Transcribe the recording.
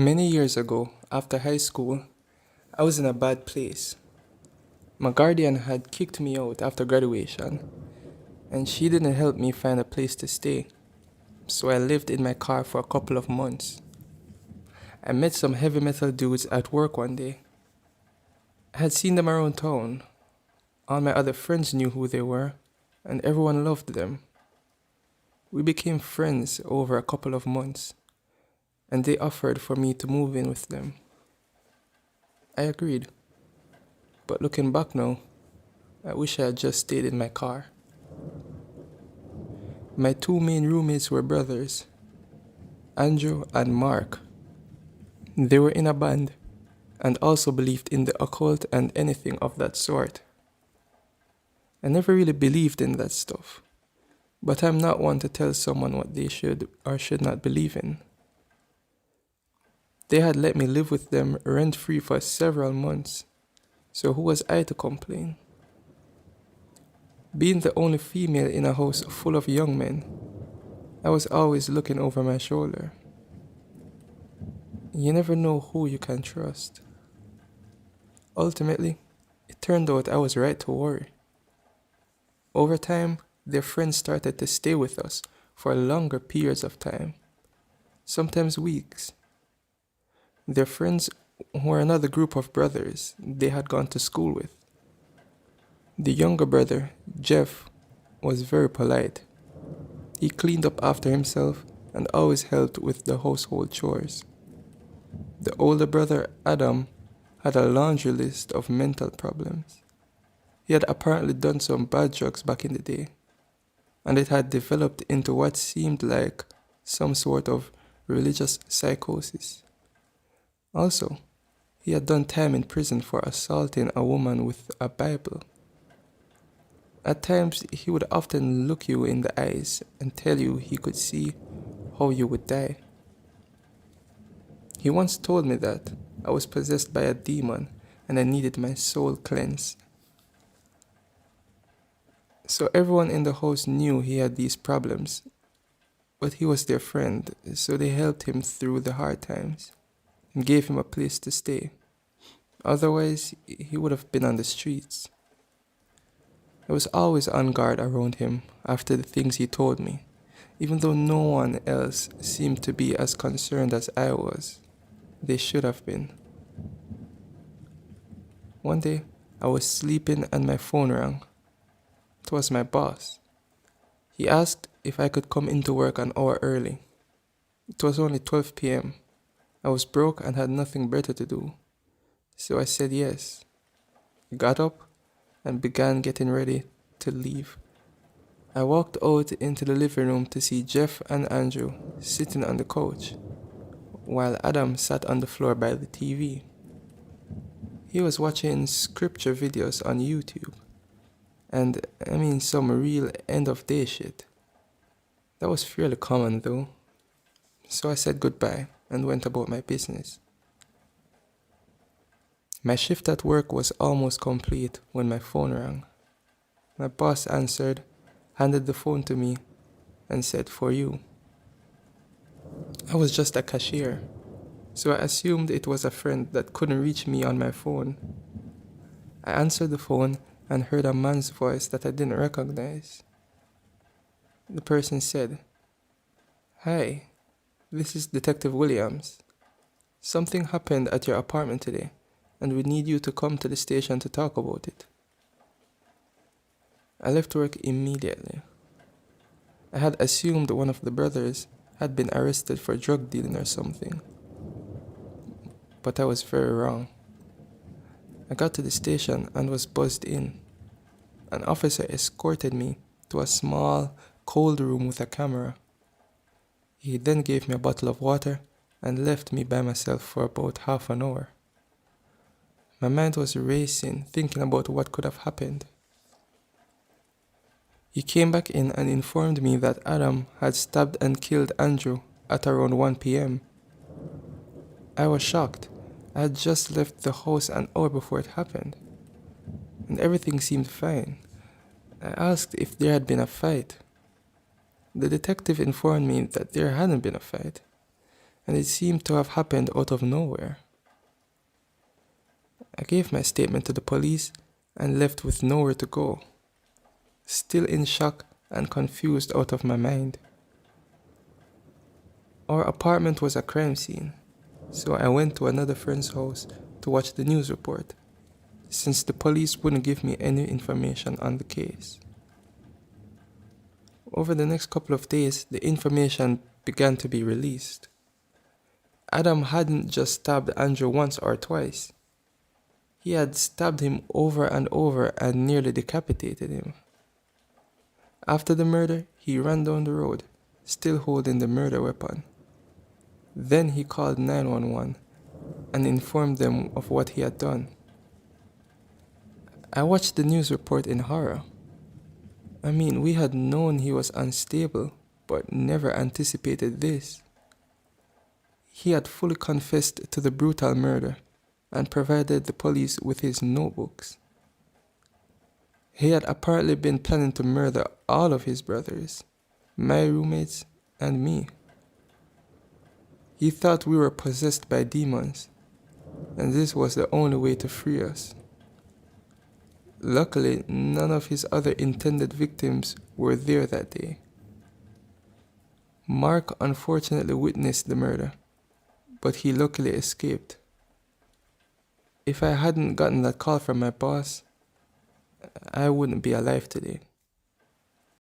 Many years ago, after high school, I was in a bad place. My guardian had kicked me out after graduation, and she didn't help me find a place to stay, so I lived in my car for a couple of months. I met some heavy metal dudes at work one day. I had seen them around town. All my other friends knew who they were, and everyone loved them. We became friends over a couple of months, and they offered for me to move in with them. I agreed, but looking back now, I wish I had just stayed in my car. My two main roommates were brothers, Andrew and Mark. They were in a band and also believed in the occult and anything of that sort. I never really believed in that stuff, but I'm not one to tell someone what they should or should not believe in. They had let me live with them rent-free for several months, so who was I to complain? Being the only female in a house full of young men, I was always looking over my shoulder. You never know who you can trust. Ultimately, it turned out I was right to worry. Over time, their friends started to stay with us for longer periods of time, sometimes weeks. Their friends were another group of brothers they had gone to school with. The younger brother, Jeff, was very polite. He cleaned up after himself and always helped with the household chores. The older brother, Adam, had a laundry list of mental problems. He had apparently done some bad drugs back in the day, and it had developed into what seemed like some sort of religious psychosis. Also, he had done time in prison for assaulting a woman with a Bible. At times, he would often look you in the eyes and tell you he could see how you would die. He once told me that I was possessed by a demon and I needed my soul cleansed. So everyone in the house knew he had these problems, but he was their friend, so they helped him through the hard times and gave him a place to stay. Otherwise, he would have been on the streets. I was always on guard around him after the things he told me, even though no one else seemed to be as concerned as I was. They should have been. One day, I was sleeping and my phone rang. It was my boss. He asked if I could come into work an hour early. It was only 12 p.m. I was broke and had nothing better to do, so I said yes. I got up and began getting ready to leave. I walked out into the living room to see Jeff and Andrew sitting on the couch, while Adam sat on the floor by the TV. He was watching scripture videos on YouTube, and some real end-of-day shit. That was fairly common though, so I said goodbye and went about my business. My shift at work was almost complete when my phone rang. My boss answered, handed the phone to me, and said, "For you." I was just a cashier, so I assumed it was a friend that couldn't reach me on my phone. I answered the phone and heard a man's voice that I didn't recognize. The person said, "Hi, this is Detective Williams. Something happened at your apartment today, and we need you to come to the station to talk about it." I left work immediately. I had assumed one of the brothers had been arrested for drug dealing or something, but I was very wrong. I got to the station and was buzzed in. An officer escorted me to a small, cold room with a camera. He then gave me a bottle of water and left me by myself for about half an hour. My mind was racing, thinking about what could have happened. He came back in and informed me that Adam had stabbed and killed Andrew at around 1 p.m. I was shocked. I had just left the house an hour before it happened, and everything seemed fine. I asked if there had been a fight. The detective informed me that there hadn't been a fight, and it seemed to have happened out of nowhere. I gave my statement to the police and left with nowhere to go, still in shock and confused out of my mind. Our apartment was a crime scene, so I went to another friend's house to watch the news report, since the police wouldn't give me any information on the case. Over the next couple of days, the information began to be released. Adam hadn't just stabbed Andrew once or twice. He had stabbed him over and over and nearly decapitated him. After the murder, he ran down the road, still holding the murder weapon. Then he called 911 and informed them of what he had done. I watched the news report in horror. I mean, we had known he was unstable, but never anticipated this. He had fully confessed to the brutal murder and provided the police with his notebooks. He had apparently been planning to murder all of his brothers, my roommates, and me. He thought we were possessed by demons, and this was the only way to free us. Luckily, none of his other intended victims were there that day. Mark unfortunately witnessed the murder, but he luckily escaped. If I hadn't gotten that call from my boss, I wouldn't be alive today.